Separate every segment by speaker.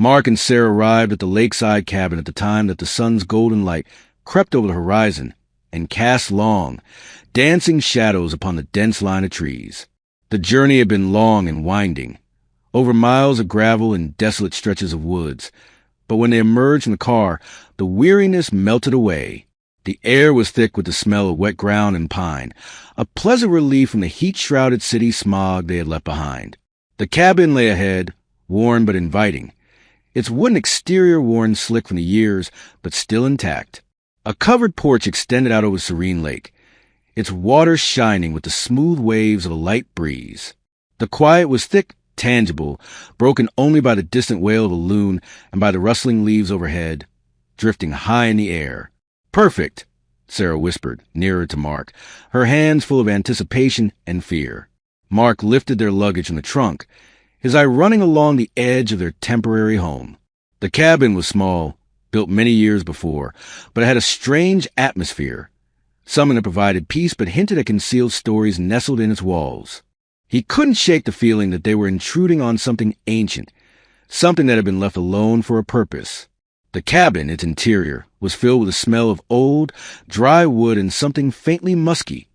Speaker 1: Mark and Sarah arrived at the Lakeside cabin at the time that the sun's golden light crept over the horizon and cast long, dancing shadows upon the dense line of trees. The journey had been long and winding, over miles of gravel and desolate stretches of woods, but when they emerged from the car, the weariness melted away. The air was thick with the smell of wet ground and pine, a pleasant relief from the heat-shrouded city smog they had left behind. The cabin lay ahead, worn but inviting, its wooden exterior worn slick from the years, but still intact. A covered porch extended out over the serene lake, its waters shining with the smooth waves of a light breeze. The quiet was thick, tangible, broken only by the distant wail of a loon and by the rustling leaves overhead, drifting high in the air. "Perfect," Sarah whispered, nearer to Mark, her hands full of anticipation and fear. Mark lifted their luggage from the trunk, his eye running along the edge of their temporary home. The cabin was small, built many years before, but it had a strange atmosphere, something that provided peace but hinted at concealed stories nestled in its walls. He couldn't shake the feeling that they were intruding on something ancient, something that had been left alone for a purpose. The cabin, its interior, was filled with the smell of old, dry wood and something faintly musky,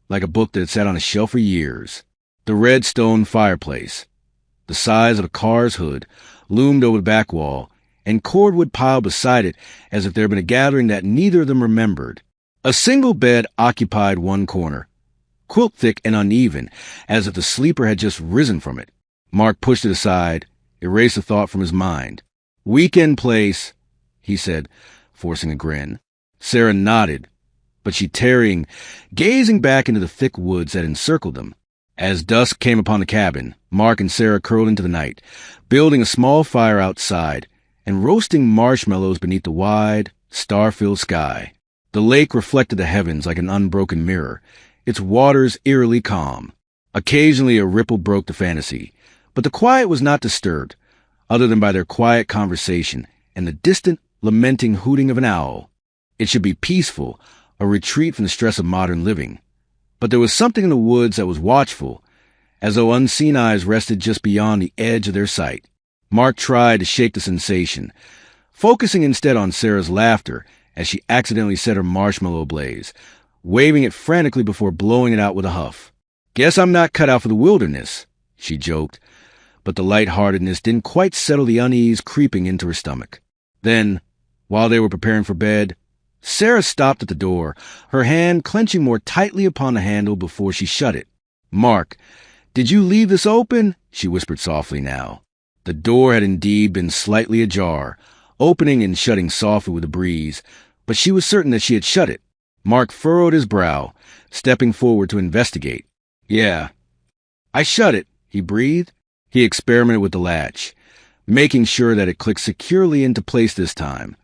Speaker 1: like a book that had sat on a shelf for years. The red stone fireplace, the size of a car's hood, loomed over the back wall, and cordwood piled beside it as if there had been a gathering that neither of them remembered. A single bed occupied one corner, quilt-thick and uneven, as if the sleeper had just risen from it. Mark pushed it aside, erased the thought from his mind. "Weekend place," he said, forcing a grin. Sarah nodded, but she tarrying, gazing back into the thick woods that encircled them. As dusk came upon the cabin, Mark and Sarah curled into the night, building a small fire outside and roasting marshmallows beneath the wide, star-filled sky. The lake reflected the heavens like an unbroken mirror, its waters eerily calm. Occasionally a ripple broke the fantasy, but the quiet was not disturbed, other than by their quiet conversation and the distant, lamenting hooting of an owl. It should be peaceful, a retreat from the stress of modern living. But there was something in the woods that was watchful, as though unseen eyes rested just beyond the edge of their sight. Mark tried to shake the sensation, focusing instead on Sarah's laughter as she accidentally set her marshmallow ablaze, waving it frantically before blowing it out with a huff. "Guess I'm not cut out for the wilderness," she joked, but the lightheartedness didn't quite settle the unease creeping into her stomach. Then, while they were preparing for bed, Sarah stopped at the door, her hand clenching more tightly upon the handle before she shut it. "Mark, did you leave this open?" she whispered softly now. The door had indeed been slightly ajar, opening and shutting softly with a breeze, but she was certain that she had shut it. Mark furrowed his brow, stepping forward to investigate. "Yeah, I shut it," he breathed. He experimented with the latch, making sure that it clicked securely into place this time.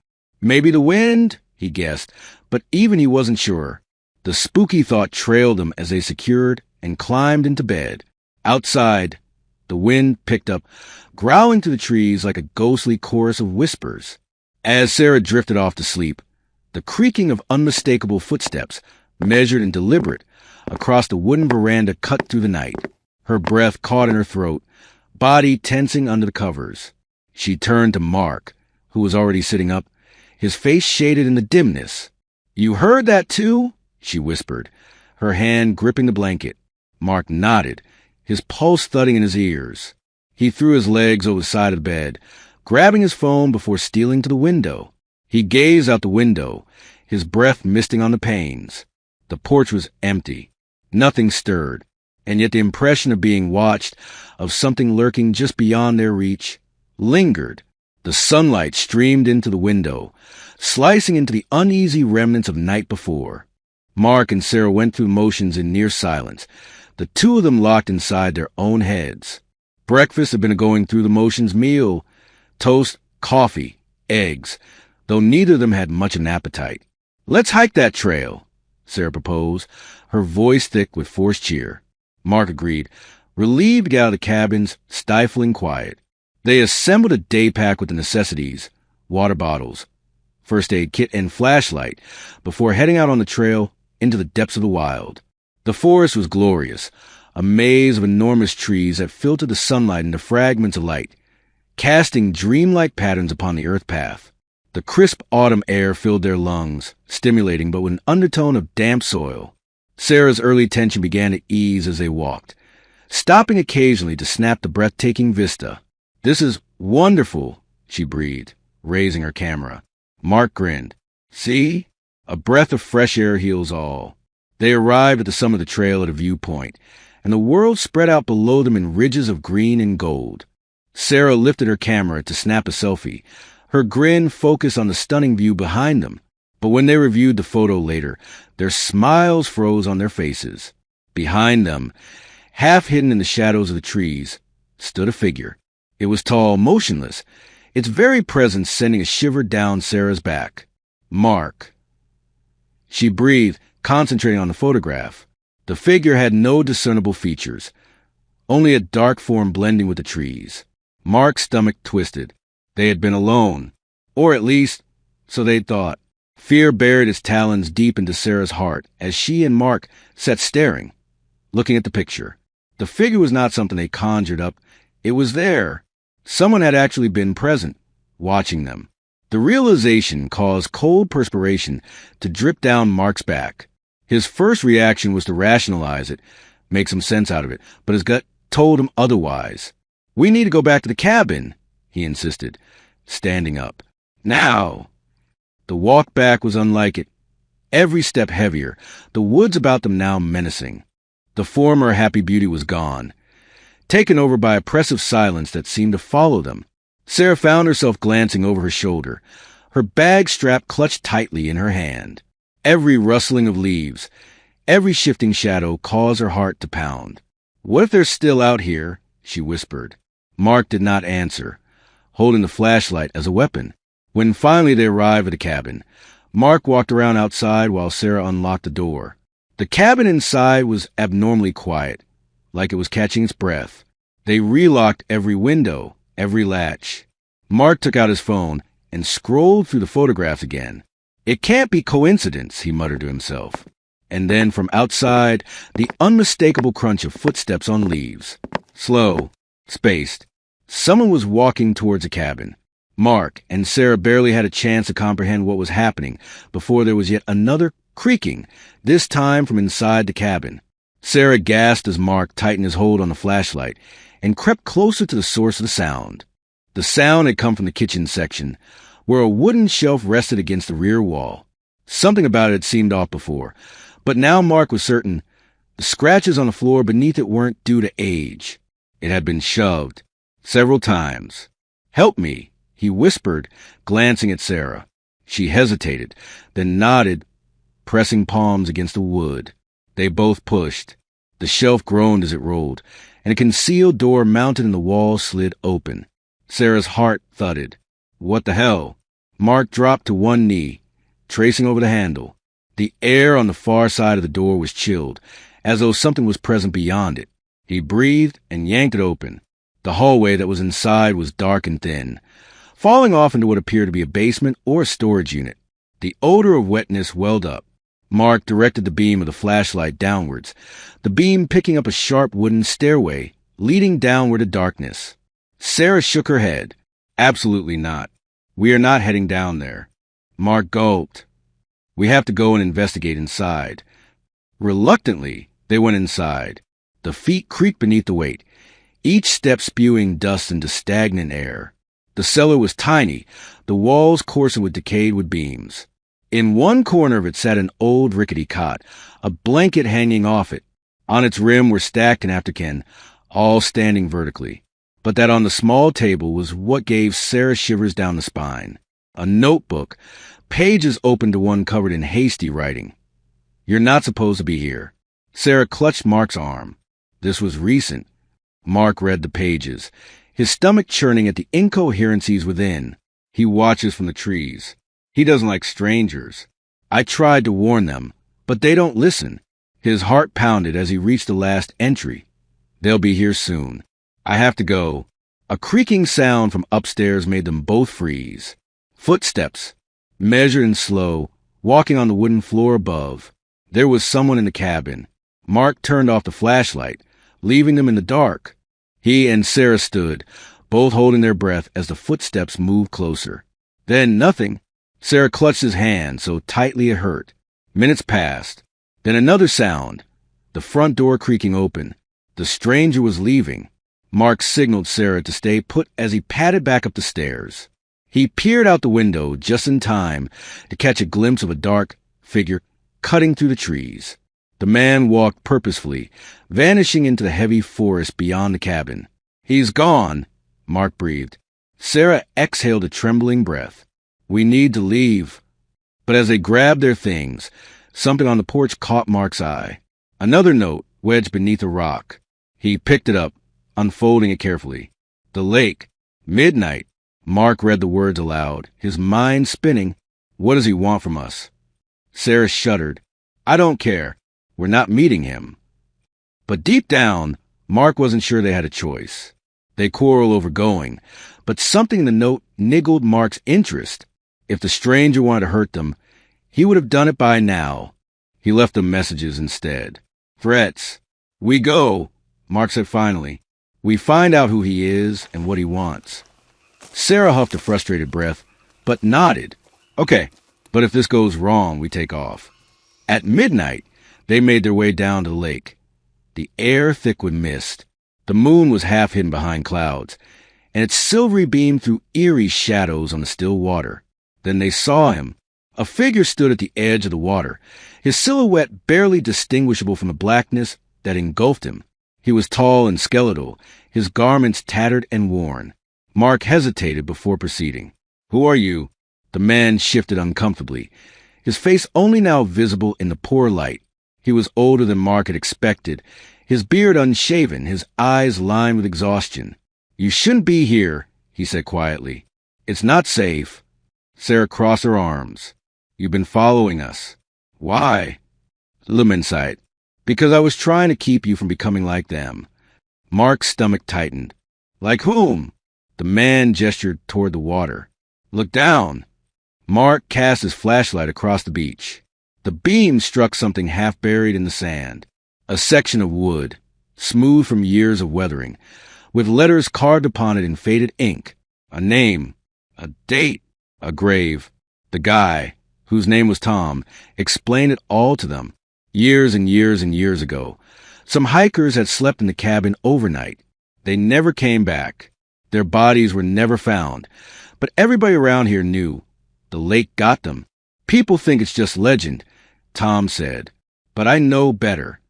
Speaker 1: "Maybe the wind?" he guessed, but even he wasn't sure. The spooky thought trailed them as they secured and climbed into bed. Outside, the wind picked up, growling through the trees like a ghostly chorus of whispers. As Sarah drifted off to sleep, the creaking of unmistakable footsteps, measured and deliberate, across the wooden veranda cut through the night. Her breath caught in her throat, body tensing under the covers. She turned to Mark, who was already sitting up, his face shaded in the dimness. "You heard that too?" she whispered, her hand gripping the blanket. Mark nodded, his pulse thudding in his ears. He threw his legs over the side of the bed, grabbing his phone before stealing to the window. He gazed out the window, his breath misting on the panes. The porch was empty. Nothing stirred, and yet the impression of being watched, of something lurking just beyond their reach, lingered. The sunlight streamed into the window, slicing into the uneasy remnants of night before. Mark and Sarah went through motions in near silence, the two of them locked inside their own heads. Breakfast had been a going-through-the-motions meal, toast, coffee, eggs, though neither of them had much of an appetite. "Let's hike that trail," Sarah proposed, her voice thick with forced cheer. Mark agreed, relieved to get out of the cabin's stifling quiet. They assembled a day pack with the necessities, water bottles, first aid kit, and flashlight before heading out on the trail into the depths of the wild. The forest was glorious, a maze of enormous trees that filtered the sunlight into fragments of light, casting dreamlike patterns upon the earth path. The crisp autumn air filled their lungs, stimulating but with an undertone of damp soil. Sarah's early tension began to ease as they walked, stopping occasionally to snap the breathtaking vista. "This is wonderful," she breathed, raising her camera. Mark grinned. "See? A breath of fresh air heals all." They arrived at the summit of the trail at a viewpoint, and the world spread out below them in ridges of green and gold. Sarah lifted her camera to snap a selfie, her grin focused on the stunning view behind them. But when they reviewed the photo later, their smiles froze on their faces. Behind them, half hidden in the shadows of the trees, stood a figure. It was tall, motionless, its very presence sending a shiver down Sarah's back. Mark. She breathed, concentrating on the photograph. The figure had no discernible features, only a dark form blending with the trees. Mark's stomach twisted. They had been alone, or at least, so they'd thought. Fear buried its talons deep into Sarah's heart as she and Mark sat staring, looking at the picture. The figure was not something they conjured up. It was there. Someone had actually been present, watching them. The realization caused cold perspiration to drip down Mark's back. His first reaction was to rationalize it, make some sense out of it, but his gut told him otherwise. "We need to go back to the cabin," he insisted, standing up. "Now!" The walk back was unlike it. Every step heavier, the woods about them now menacing. The former happy beauty was gone, taken over by oppressive silence that seemed to follow them. Sarah found herself glancing over her shoulder, her bag strapped clutched tightly in her hand. Every rustling of leaves, every shifting shadow caused her heart to pound. "What if they're still out here?" she whispered. Mark did not answer, holding the flashlight as a weapon. When finally they arrived at the cabin, Mark walked around outside while Sarah unlocked the door. The cabin inside was abnormally quiet, like it was catching its breath. They relocked every window, every latch. Mark took out his phone and scrolled through the photographs again. "It can't be coincidence," he muttered to himself. And then from outside, the unmistakable crunch of footsteps on leaves. Slow, spaced. Someone was walking towards the cabin. Mark and Sarah barely had a chance to comprehend what was happening before there was yet another creaking, this time from inside the cabin. Sarah gasped as Mark tightened his hold on the flashlight and crept closer to the source of the sound. The sound had come from the kitchen section, where a wooden shelf rested against the rear wall. Something about it had seemed off before, but now Mark was certain the scratches on the floor beneath it weren't due to age. It had been shoved several times. "Help me," he whispered, glancing at Sarah. She hesitated, then nodded, pressing palms against the wood. They both pushed. The shelf groaned as it rolled, and a concealed door mounted in the wall slid open. Sarah's heart thudded. "What the hell?" Mark dropped to one knee, tracing over the handle. The air on the far side of the door was chilled, as though something was present beyond it. He breathed and yanked it open. The hallway that was inside was dark and thin, falling off into what appeared to be a basement or a storage unit. The odor of wetness welled up. Mark directed the beam of the flashlight downwards, the beam picking up a sharp wooden stairway, leading downward to darkness. Sarah shook her head. "Absolutely not. We are not heading down there." Mark gulped. "We have to go and investigate inside." Reluctantly, they went inside. The feet creaked beneath the weight, each step spewing dust into stagnant air. The cellar was tiny, the walls coarsened with decayed wood beams. In one corner of it sat an old rickety cot, a blanket hanging off it. On its rim were stacked an afterkin, all standing vertically. But that on the small table was what gave Sarah shivers down the spine. A notebook, pages open to one covered in hasty writing. "You're not supposed to be here." Sarah clutched Mark's arm. This was recent. Mark read the pages, his stomach churning at the incoherencies within. "He watches from the trees. He doesn't like strangers. I tried to warn them, but they don't listen." His heart pounded as he reached the last entry. "They'll be here soon. I have to go." A creaking sound from upstairs made them both freeze. Footsteps, measured and slow, walking on the wooden floor above. There was someone in the cabin. Mark turned off the flashlight, leaving them in the dark. He and Sarah stood, both holding their breath as the footsteps moved closer. Then nothing. Sarah clutched his hand so tightly it hurt. Minutes passed. Then another sound. The front door creaking open. The stranger was leaving. Mark signaled Sarah to stay put as he padded back up the stairs. He peered out the window just in time to catch a glimpse of a dark figure cutting through the trees. The man walked purposefully, vanishing into the heavy forest beyond the cabin. "He's gone," Mark breathed. Sarah exhaled a trembling breath. "We need to leave." But as they grabbed their things, something on the porch caught Mark's eye. Another note wedged beneath a rock. He picked it up, unfolding it carefully. "The lake. Midnight." Mark read the words aloud, his mind spinning. "What does he want from us?" Sarah shuddered. "I don't care. We're not meeting him." But deep down, Mark wasn't sure they had a choice. They quarreled over going, but something in the note niggled Mark's interest. If the stranger wanted to hurt them, he would have done it by now. He left them messages instead. Threats. "We go," Mark said finally. "We find out who he is and what he wants." Sarah huffed a frustrated breath, but nodded. "Okay, but if this goes wrong, we take off." At midnight, they made their way down to the lake. The air thick with mist. The moon was half hidden behind clouds, and its silvery beam threw eerie shadows on the still water. Then they saw him. A figure stood at the edge of the water, his silhouette barely distinguishable from the blackness that engulfed him. He was tall and skeletal, his garments tattered and worn. Mark hesitated before proceeding. "Who are you?" The man shifted uncomfortably, his face only now visible in the poor light. He was older than Mark had expected, his beard unshaven, his eyes lined with exhaustion. "You shouldn't be here," he said quietly. "It's not safe." Sarah crossed her arms. "You've been following us." "Why?" "Little insight. Because I was trying to keep you from becoming like them." Mark's stomach tightened. "Like whom?" The man gestured toward the water. "Look down." Mark cast his flashlight across the beach. The beam struck something half buried in the sand. A section of wood, smooth from years of weathering, with letters carved upon it in faded ink. A name, a date, a grave. The guy, whose name was Tom, explained it all to them. Years and years and years ago, some hikers had slept in the cabin overnight. They never came back. Their bodies were never found. But everybody around here knew. The lake got them. "People think it's just legend," Tom said. "But I know better."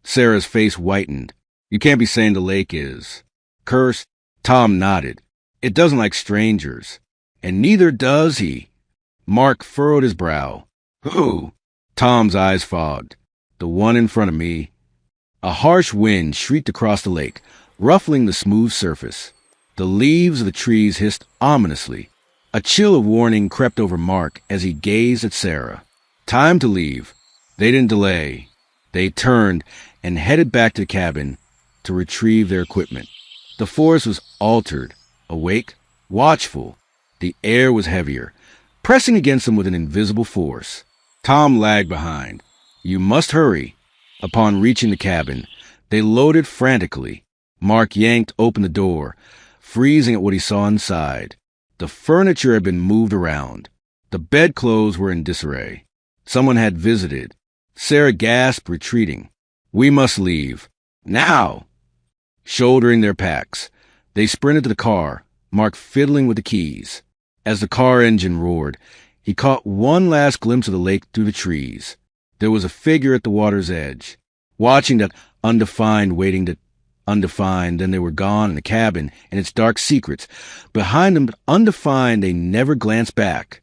Speaker 1: Sarah's face whitened. "You can't be saying the lake is cursed." Tom nodded. "It doesn't like strangers. And neither does he." Mark furrowed his brow. "Who?" Tom's eyes fogged. "The one in front of me." A harsh wind shrieked across the lake, ruffling the smooth surface. The leaves of the trees hissed ominously. A chill of warning crept over Mark as he gazed at Sarah. Time to leave. They didn't delay. They turned and headed back to the cabin to retrieve their equipment. The forest was altered, awake, watchful. The air was heavier, pressing against them with an invisible force. Tom lagged behind. "You must hurry." Upon reaching the cabin, they loaded frantically. Mark yanked open the door, freezing at what he saw inside. The furniture had been moved around. The bedclothes were in disarray. Someone had visited. Sarah gasped, retreating. "We must leave. Now!" Shouldering their packs, they sprinted to the car, Mark fiddling with the keys. As the car engine roared, he caught one last glimpse of the lake through the trees. There was a figure at the water's edge, watching that undefined, waiting to undefined. Then they were gone in the cabin and its dark secrets. Behind them, but undefined, they never glanced back.